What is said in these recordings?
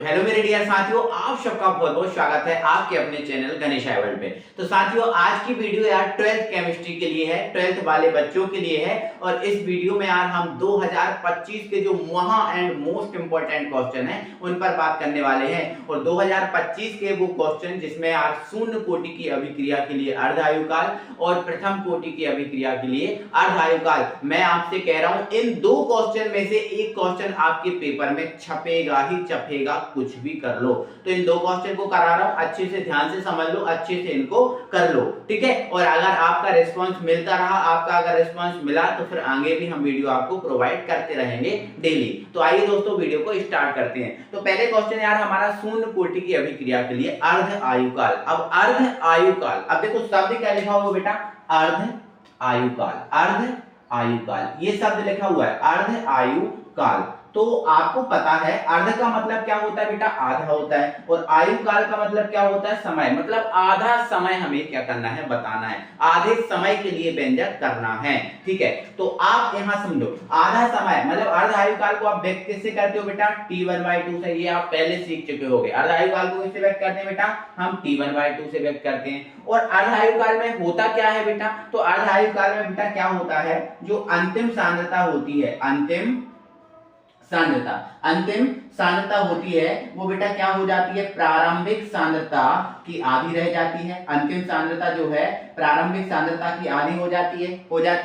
Hello मेरे dear साथियों, आप सबका बहुत बहुत स्वागत है आपके अपने चैनल गणेश वर्ल्ड पे। तो साथियों, आज की वीडियो यार 12th केमिस्ट्री के लिए है, 12th वाले बच्चों के लिए है। और इस वीडियो में यार हम 2025 के जो महा एंड मोस्ट इंपॉर्टेंट क्वेश्चन है उन पर बात करने वाले हैं। और 2025 के वो क्वेश्चन जिसमें यार शून्य कोटि की अभिक्रिया के लिए अर्ध आयुकाल और प्रथम कोटि की अभिक्रिया के लिए अर्ध आयुकाल, मैं आपसे कह रहा हूं इन दो क्वेश्चन में से एक क्वेश्चन आपके पेपर में छपेगा ही छपेगा, कुछ भी कर लो। तो इन दो क्वेश्चन को करा रहा हूं, अच्छे से ध्यान से समझ लो, अच्छे से इनको कर लो, ठीक है। और अगर आपका रिस्पांस मिलता रहा, आपका अगर रिस्पांस मिला तो फिर आगे भी हम वीडियो आपको प्रोवाइड करते रहेंगे डेली। तो आइए दोस्तों वीडियो को स्टार्ट करते हैं। तो पहले क्वेश्चन यार हमारा शून्य कोटि की अभिक्रिया के लिए अर्ध आयुकाल। अब अर्ध आयुकाल, अब देखो शब्द क्या लिखा हुआ बेटा, अर्ध आयुकाल, अर्ध आयुकाल, ये शब्द लिखा हुआ है अर्ध आयुकाल। तो आपको पता है अर्ध का मतलब क्या होता है बेटा, आधा होता है। और आयुकाल का मतलब क्या होता है, समय, मतलब आधा समय हमें क्या करना है, बताना है, आधे समय के लिए व्यंजक करना है, ठीक है। तो आप यहां समझो आधा समय मतलब अर्ध आयुकाल को आप व्यक्त किससे करते हो बेटा, t1/2 से। ये आप पहले सीख चुके होगे। अर्ध आयुकाल को किससे व्यक्त करते हैं बेटा, हम t1/2 से व्यक्त करते हैं। और अर्ध आयुकाल में होता क्या है बेटा, तो अर्ध आयुकाल में बेटा क्या होता है, जो अंतिम सांद्रता होती है, अंतिम सांद्रता होती है वो बेटा क्या हो जाती है, प्रारंभिक सांद्रता की आधी रह जाती है। अंतिम सांद्रता जो है प्रारंभिक सांद्रता की आधी हो जाती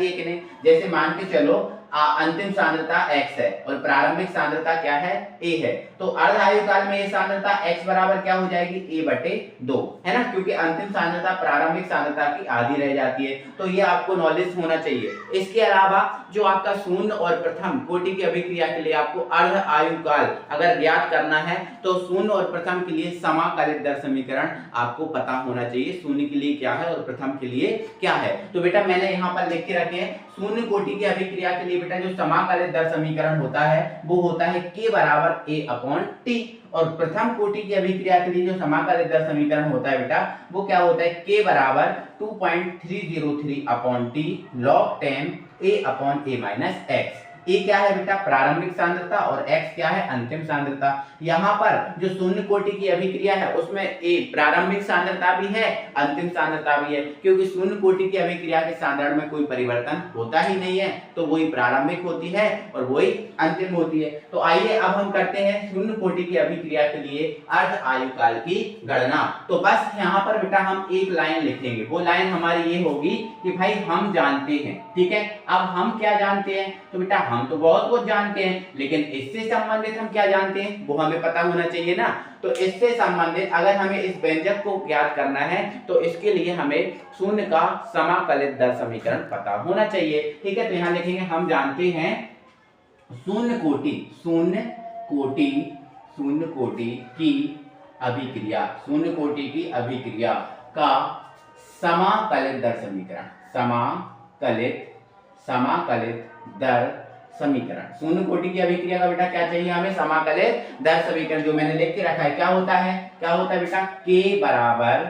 है कि नहीं। जैसे मान के चलो अंतिम सांद्रता x है और प्रारंभिक सांद्रता क्या है, a है। तो अर्ध आयुकाल में ये सांद्रता x बराबर क्या हो जाएगी, a/2, है ना, क्योंकि अंतिम सांद्रता प्रारंभिक सांद्रता की आधी रह जाती है। तो ये आपको नॉलेज होना चाहिए। इसके अलावा जो आपका शून्य और प्रथम कोटि की अभिक्रिया के लिए आपको अर्ध आयुकाल अगर ज्ञात करना है तो शून्य और प्रथम के लिए समाकलित दर समीकरण आपको पता होना चाहिए। शून्य के लिए क्या है और प्रथम के लिए क्या है। तो बेटा मैंने यहाँ पर लिख के रखे हैं, शून्य कोटि की अभिक्रिया के लिए बेटा जो समाकलित दर समीकरण होता है वो होता है k बराबर a/t। और प्रथम कोटि की अभिक्रिया के लिए जो समाकलित दर समीकरण होता है बेटा वो क्या होता है, k बराबर 2.303/t log 10 a/a-x। ए क्या है बेटा, प्रारंभिक सांद्रता, और x क्या है, अंतिम सांद्रता। यहाँ पर जो शून्य कोटि की अभिक्रिया है उसमें ए प्रारंभिक सांद्रता भी है, अंतिम सांद्रता भी है, क्योंकि शून्य कोटि की अभिक्रिया के सांद्रण में कोई परिवर्तन होता ही नहीं है, तो वही प्रारंभिक होती है और वही अंतिम होती है। तो आइए अब हम करते हैं शून्य कोटि की अभिक्रिया के लिए अर्ध आयुकाल की गणना। तो बस यहाँ पर बेटा हम एक लाइन लिखेंगे, वो लाइन हमारी ये होगी कि भाई हम जानते हैं, ठीक है। अब हम क्या जानते हैं, तो बेटा हम तो बहुत कुछ जानते हैं, लेकिन इससे संबंधित हम क्या जानते हैं वो हमें पता होना चाहिए ना। तो इससे संबंधित अगर हमें इस व्यंजक को ज्ञात करना है तो इसके लिए हमें शून्य का समाकलित दर समीकरण पता होना चाहिए, ठीक है। तो यहां लिखेंगे हम जानते हैं शून्य कोटि की अभिक्रिया, शून्य कोटि की अभिक्रिया का समाकलित दर समीकरण, समाकलित दर समीकरण। शून्य कोटि की अभिक्रिया का बेटा क्या चाहिए हमें, समाकलित दर समीकरण, जो मैंने लिख के रखा है। क्या होता है बेटा, k बराबर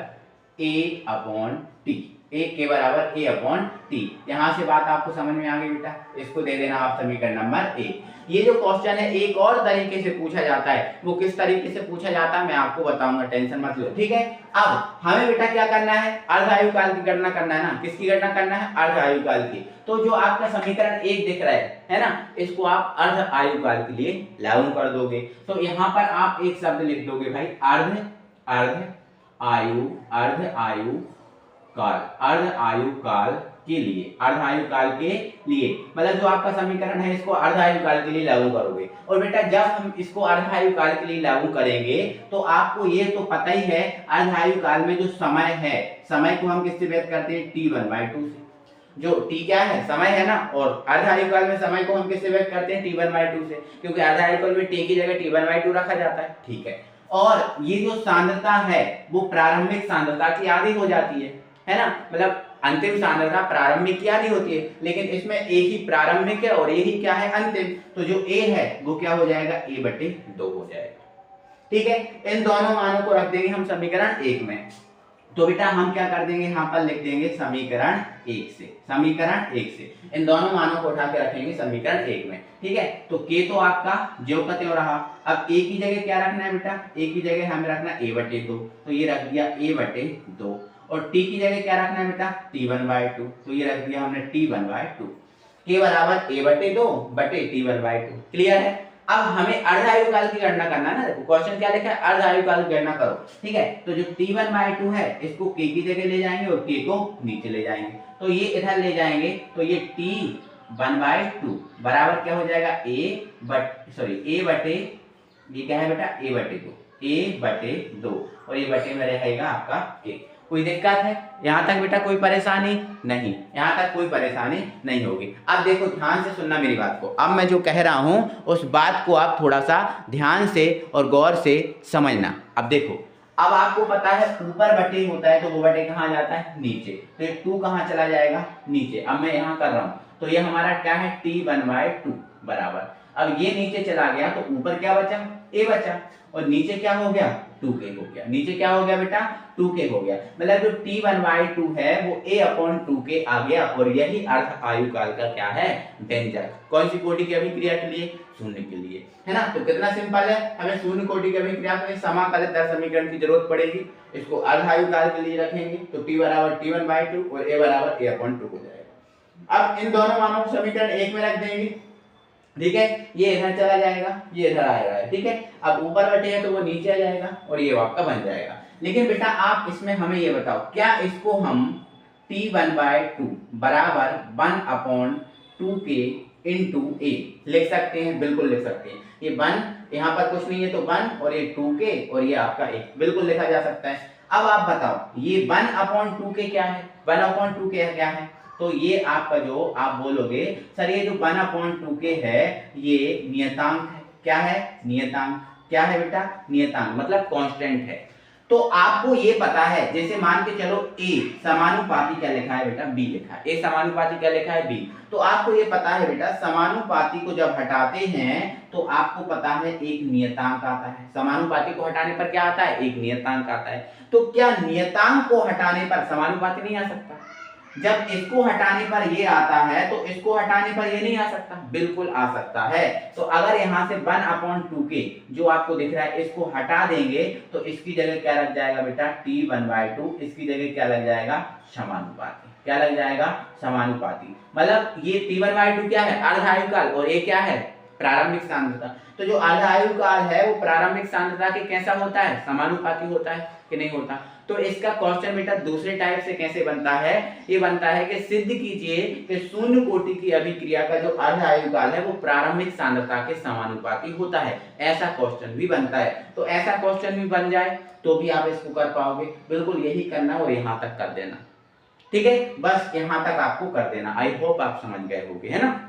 a/t, k बराबर a/t। यहां से बात आपको समझ में आ गई बेटा, इसको दे देना आप समीकरण नंबर a। ये जो क्वेश्चन है एक और तरीके से पूछा जाता है, वो किस तरीके से पूछा जाता है मैं आपको बताऊंगा, टेंशन मत लो, ठीक है। अब हमें बेटा क्या करना है, अर्ध आयुकाल की गणना करना है ना। किसकी गणना करना है, अर्ध आयुकाल की। तो जो आपका समीकरण 1 दिख रहा है ना, इसको आप अर्ध आयुकाल के लिए लागू कर दोगे। तो यहाँ पर आप एक शब्द लिख दोगे भाई, अर्ध आयुकाल के लिए, अर्ध आयुकाल के लिए, मतलब जो आपका समीकरण है इसको अर्ध आयुकाल के लिए लागू करोगे। और बेटा जब हम इसको अर्ध आयुकाल के लिए लागू करेंगे तो आपको ये तो पता ही है अर्ध आयुकाल में जो समय है, समय को हम किससे व्यक्त करते हैं, t1/2 से। जो t क्या है, समय है ना, और अर्ध आयुकाल में समय को हम किससे व्यक्त करते हैं, t1/2 से, क्योंकि अर्ध आयुकाल में t की जगह t1/2 रखा जाता है, ठीक है। और ये जो सांद्रता है वो प्रारंभिक सांद्रता की आधी हो जाती है ना, मतलब अंतिम सांद्रता प्रारंभिक की आधी होती है, लेकिन इसमें a ही प्रारंभिक है और a ही क्या है, अंतिम। तो जो a है वो क्या हो जाएगा, a/2 हो जाएगा, ठीक है। इन दोनों मानों को रख देंगे हम समीकरण 1 में। तो बेटा हम क्या कर देंगे, यहाँ पर लिख देंगे समीकरण 1 से, समीकरण 1 से इन दोनों मानों को उठा के रखेंगे समीकरण 1 में। ठीक है, तो k तो आपका ज्यों का त्यों रहा। अब a की जगह क्या रखना है बेटा, a की जगह हमें रखना है a/2, तो ये रख दिया a/2। और t की जगह क्या रखना है बेटा, t1/2, तो ये रख दिया हमने t1/2। k बराबर a/2 बटे t1/2। क्लियर है। अब हमें अर्ध आयुकाल की गणना करना है ना। देखो क्वेश्चन क्या लिखा है, अर्ध आयुकाल की गणना करो। ठीक है, तो जो t1/2 है इसको k की जगह ले जाएंगे और k को नीचे ले जाएंगे, तो ये इधर ले जाएंगे, तो ये t1/2 बराबर क्या हो जाएगा a बटे, ये क्या है बेटा a/2 और ये बटे में रहेगा आपका k। कोई दिक्कत है यहाँ तक बेटा, कोई परेशानी नहीं, यहाँ तक कोई परेशानी नहीं होगी। अब देखो ध्यान से सुनना मेरी बात को, अब मैं जो कह रहा हूँ उस बात को आप थोड़ा सा ध्यान से और गौर से समझना। अब देखो, अब आपको पता है ऊपर बटे होता है तो वो बटे कहाँ जाता है, नीचे, तो ये 2 कहाँ चला जाएगा, नीचे। अब मैं यहाँ कर रहा हूँ, तो ये हमारा क्या है t1/2 बराबर, अब ये नीचे चला गया तो ऊपर क्या बचा, a बचा, और नीचे क्या हो गया 2k हो गया। नीचे क्या हो गया बेटा 2k हो गया, मतलब जो t1/2 है वो a/2k आ गया। और यही अर्ध आयुकाल का क्या है, व्यंजक। कौन सी कोटि की अभिक्रिया के लिए, शून्य के लिए, है ना। तो कितना सिंपल है, हमें शून्य कोटि की अभिक्रिया के लिए समाकलित दर समीकरण की जरूरत पड़ेगी। इसको अर्ध आयुकाल के लिए रखेंगे तो t बराबर t1/2 और a बराबर a/2 हो जाएगा। अब इन दोनों मानों को समीकरण 1 में रख देंगे। ठीक है, ये इधर चला जाएगा, ये इधर आएगा। ठीक है, अब ऊपर बटे है तो वो नीचे आ जाएगा और ये आपका बन जाएगा। लेकिन बेटा आप इसमें हमें ये बताओ, क्या इसको हम t1/2 बराबर 1/2k इंटू a लिख सकते हैं? बिल्कुल लिख सकते हैं। ये 1 यहाँ पर कुछ नहीं है तो 1 और ये 2k और ये आपका 1, बिल्कुल लिखा जा सकता है। अब आप बताओ ये 1/2k क्या है, 1/2k क्या है, तो ये आपका जो आप बोलोगे सर ये जो 1/2k है ये नियतांक है। क्या है, नियतांक। क्या है बेटा, नियतांक, मतलब कांस्टेंट है। तो आपको ये पता है, जैसे मान के चलो a समानुपाती क्या लिखा है बेटा, b लिखा है। a समानुपाती क्या लिखा है, b। तो आपको ये पता है बेटा समानुपाती को जब हटाते हैं तो आपको पता है एक नियतांक आता है। समानुपाती को हटाने पर क्या आता है, एक नियतांक आता है। तो क्या नियतांक को हटाने पर समानुपाती नहीं आ सकता? जब इसको हटाने पर ये आता है तो इसको हटाने पर ये नहीं आ सकता, बिल्कुल आ सकता है। तो अगर यहाँ से 1/2k जो आपको दिख रहा है इसको हटा देंगे तो इसकी जगह क्या लग जाएगा बेटा t1/2, इसकी जगह क्या लग जाएगा, समानुपाती। क्या लग जाएगा, समानुपाती। मतलब ये t1/2 क्या है, अर्ध आयुकाल, और ये क्या है, प्रारंभिक सांद्रता। तो जो अर्ध आयुकाल है वो प्रारंभिक सांद्रता के कैसा होता है, समानुपाती होता है कि नहीं होता। तो इसका क्वेश्चन बेटा दूसरे टाइप से कैसे बनता है, ये बनता है कि सिद्ध कीजिए कि शून्य कोटि की अभिक्रिया का जो अर्ध आयुकाल है वो प्रारंभिक सांद्रता के समानुपाती होता है। ऐसा क्वेश्चन भी बनता है। तो ऐसा क्वेश्चन भी बन जाए तो भी आप इसको कर पाओगे। बिल्कुल यही करना और यहाँ तक कर देना। ठीक है, बस यहाँ तक आपको कर देना। आई होप आप समझ गए होंगे, है ना।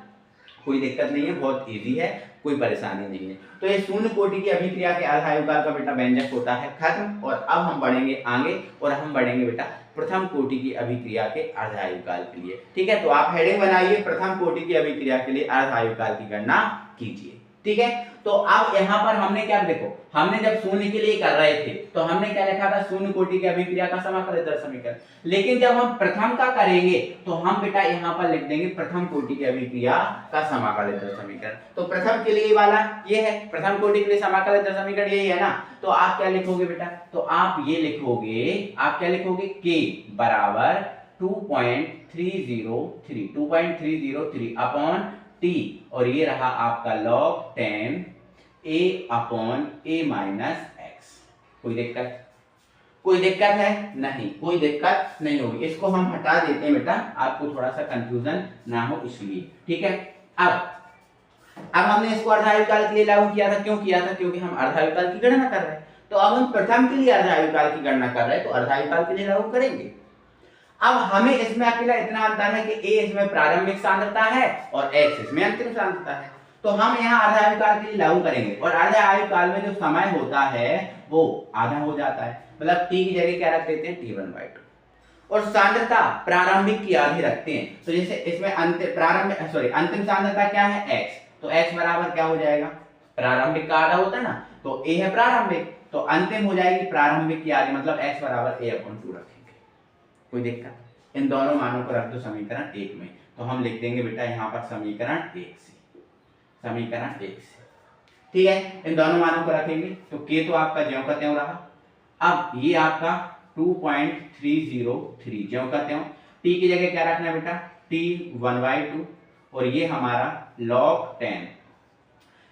कोई दिक्कत नहीं है, बहुत इजी है, कोई परेशानी नहीं है। तो ये शून्य कोटि की अभिक्रिया के अर्ध आयुकाल का बेटा व्यंजक होता है खत्म। और अब हम बढ़ेंगे आगे और हम बढ़ेंगे बेटा प्रथम कोटि की अभिक्रिया के अर्ध आयुकाल के लिए। ठीक है, तो आप हेडिंग बनाइए, प्रथम कोटि की अभिक्रिया के लिए अर्ध आयुकाल की गणना कीजिए। ठीक है, तो अब यहाँ पर हमने क्या, देखो हमने जब शून्य के लिए कर रहे थे तो हमने क्या लिखा था, शून्य कोटि की अभिक्रिया का समाकलित दर समीकरण। लेकिन जब हम प्रथम का करेंगे तो हम बेटा यहाँ पर लिख देंगे प्रथम कोटि की अभिक्रिया का समाकलित दर समीकरण। तो प्रथम के लिए वाला ये है, प्रथम कोटि के लिए समाकलित दर समीकरण यही है ना। तो आप क्या लिखोगे बेटा, तो आप ये लिखोगे, आप क्या लिखोगे, k बराबर 2.303 अपॉन t, और ये रहा आपका log 10 a/a माइनस x। कोई दिक्कत, कोई दिक्कत है नहीं, कोई दिक्कत नहीं होगी। इसको हम हटा देते हैं बेटा, आपको थोड़ा सा कंफ्यूजन ना हो इसलिए। ठीक है, अब हमने इसको अर्ध आयुकाल के लिए लागू किया था। क्यों किया था, क्योंकि हम अर्ध आयुकाल की गणना कर रहे हैं। तो अब हम प्रथम के लिए अर्ध आयुकाल की गणना कर रहे हैं तो अर्ध आयुकाल के लिए लागू करेंगे। अब हमें इसमें अकेला इतना अंतर है कि a इसमें प्रारंभिक सांद्रता है और x इसमें अंतिम सांद्रता है। तो हम यहाँ अर्ध आयुकाल के लिए लागू करेंगे और अर्ध आयुकाल में जो समय होता है वो आधा हो जाता है, मतलब t की जगह क्या रख देते हैं, t1/2, और सांद्रता प्रारंभिक की आधी रखते हैं। तो जैसे इसमें अंतिम सांद्रता क्या है, x, तो x बराबर क्या हो जाएगा, प्रारंभिक का आधा होता है ना, तो a है प्रारंभिक, तो अंतिम हो जाएगी प्रारंभिक की आधी, मतलब x बराबर a/2 रखेंगे। कोई दिक्कत? इन दोनों मानों को रख दो समीकरण 1 में, तो हम लिख देंगे बेटा यहाँ पर समीकरण 1 से, समीकरण 1 से, ठीक है। इन दोनों मानों को रखेंगे तो k तो आपका ज्यों का त्यों रहा। अब ये आपका 2.303 ज्यों का त्यों, t की जगह क्या रखना है बेटा, t 1/2 और ये हमारा log 10।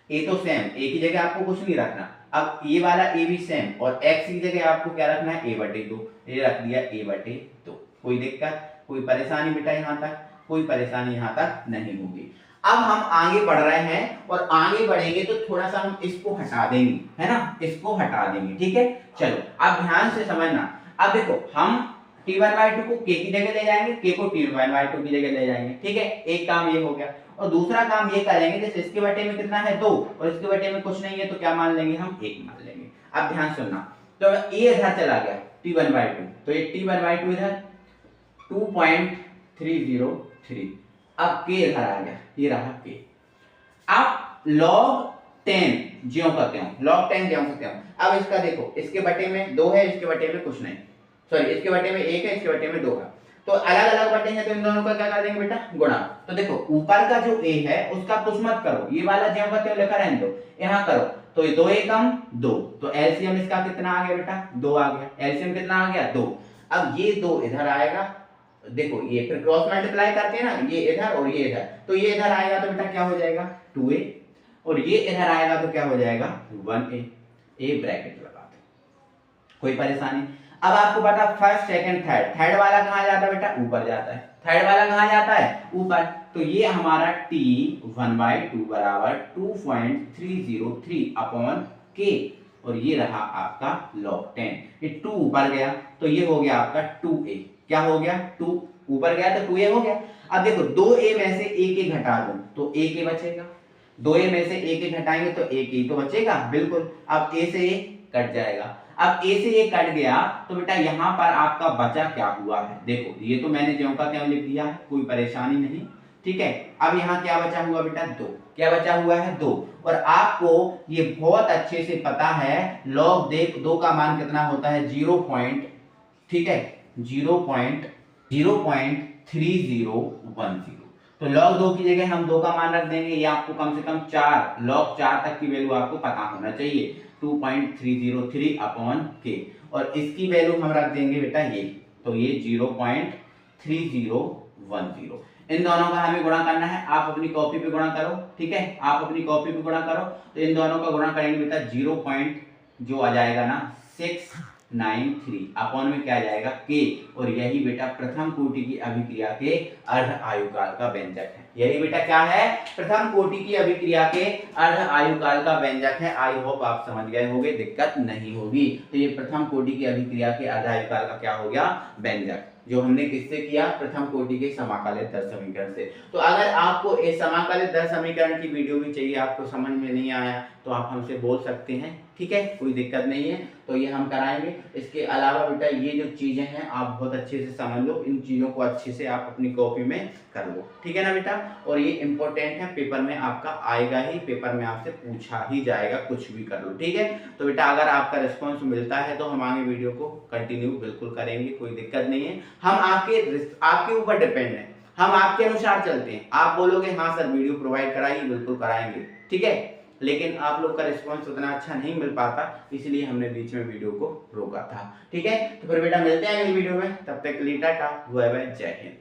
a तो सेम, a की जगह आपको कुछ नहीं रखना। अब ये वाला a भी सेम और x की जगह आपको क्या रखना है, a/2, ये रख दिया a/2। कोई दिक्कत, कोई परेशानी बेटा यहाँ तक? कोई परेशानी यहाँ तक नहीं होगी। अब हम आगे बढ़ रहे हैं और आगे बढ़ेंगे तो थोड़ा सा हम इसको हटा देंगे, है ना, इसको हटा देंगे, ठीक है। चलो अब ध्यान से समझना। अब देखो हम t1/2 को k की जगह ले जाएंगे, k को t1/2 की जगह ले जाएंगे, ठीक है। एक काम ये हो गया और दूसरा काम ये करेंगे, जैसे इसके बटे में कितना है 2 और इसके बटे में कुछ नहीं है तो क्या मान लेंगे हम, 1 मान लेंगे। अब ध्यान सुनना, तो ये इधर चला गया t1/2, तो ये t1/2 इधर 2.303। अब k इधर आ गया, ये रहा k। अब log 10 ज्यों का त्यों, log 10 ज्यों का त्यों। अब इसका देखो, इसके बटे में 2 है, इसके बटे में कुछ नहीं, सॉरी इसके बटे में 1 है, इसके बटे में 2 है, तो अलग अलग बटे हैं तो इन दोनों का क्या कर देंगे बेटा, गुणा। तो देखो ऊपर का जो a है उसका कुछ मत करो, ये वाला ज्यों का त्यों लिखा रहने दो, यहाँ करो तो ये 2 एकम 2, तो एलसीएम इसका कितना आ गया बेटा, 2 आ गया। एलसीएम कितना आ गया, 2। अब ये 2 इधर आएगा, देखो ये फिर क्रॉस मल्टीप्लाई करते हैं ना, ये इधर और ये इधर, तो ये इधर आएगा तो बेटा क्या हो जाएगा 2a और ये इधर आएगा तो क्या हो जाएगा 1a, ए ब्रैकेट लगा दो, कोई परेशानी। अब आपको पता फर्स्ट सेकंड थर्ड, थर्ड वाला कहाँ जाता है बेटा, ऊपर जाता है। थर्ड वाला कहाँ जाता है, ऊपर, तो ये हमारा t1/2 बराबर 2.303 अपॉन k और ये रहा आपका log 10। ये 2 ऊपर गया तो ये हो गया आपका 2a, क्या हो गया, 2 ऊपर गया तो 2a हो गया। अब देखो 2a में से a के घटा दो तो a के बचेगा, 2a में से a के घटाएंगे तो a के तो बचेगा, बिल्कुल। अब a से a कट जाएगा, अब a से a कट गया तो बेटा यहाँ पर आपका बचा क्या हुआ है, देखो ये तो मैंने ज्यों का त्यों लिख दिया है, कोई परेशानी नहीं, ठीक है। अब यहाँ क्या बचा हुआ बेटा 2, क्या बचा हुआ है 2, और आपको ये बहुत अच्छे से पता है log देख 2 का मान कितना होता है 0 पॉइंट, ठीक है 0.3010। तो log 2 की जगह हम 2 का मान रख देंगे, ये आपको कम से कम 4 log 4 तक की वैल्यू आपको पता होना चाहिए, 2.303 अपॉन k, और इसकी वैल्यू हम रख देंगे बेटा ये, तो ये 0.3010। इन दोनों का हमें गुणा करना है, आप अपनी कॉपी पे गुणा करो, ठीक है, आप अपनी कॉपी पे गुणा करो। तो इन दोनों का गुणा करेंगे बेटा 0 पॉइंट जो आ जाएगा ना 693 अपॉन में क्या आ जाएगा k, और यही बेटा प्रथम कोटि की अभिक्रिया के अर्ध आयुकाल का व्यंजक है। यही बेटा क्या है, प्रथम कोटि की अभिक्रिया के अर्ध आयुकाल का व्यंजक है। आई होप आप समझ गए होंगे, दिक्कत नहीं होगी। तो ये प्रथम कोटि की अभिक्रिया के अर्ध आयुकाल का क्या हो गया, व्यंजक, जो हमने किससे किया, प्रथम कोटि के समाकलित दर समीकरण से। तो अगर आपको इस समाकलित दर समीकरण की वीडियो भी चाहिए, आपको समझ में नहीं आया तो आप हमसे बोल सकते हैं, ठीक है, कोई दिक्कत नहीं है, तो ये हम कराएंगे। इसके अलावा बेटा ये जो चीजें हैं आप बहुत अच्छे से समझ लो, इन चीजों को अच्छे से आप अपनी कॉपी में कर लो, ठीक है ना बेटा। और ये इंपॉर्टेंट है, पेपर में आपका आएगा ही, पेपर में आपसे पूछा ही जाएगा, कुछ भी कर लो, ठीक है। तो बेटा अगर आपका रिस्पॉन्स मिलता है तो हम आगे वीडियो को कंटिन्यू बिल्कुल करेंगे, कोई दिक्कत नहीं है। हम आपके ऊपर डिपेंड है, हम आपके अनुसार चलते हैं। आप बोलोगे हाँ सर वीडियो प्रोवाइड कराइए, बिल्कुल कराएंगे, ठीक है, लेकिन आप लोग का रिस्पांस उतना अच्छा नहीं मिल पाता, इसलिए हमने बीच में वीडियो को रोका था, ठीक है। तो फिर बेटा मिलते हैं अगली वीडियो में, तब तक के लिए टाटा, बाय बाय, जय हिंद।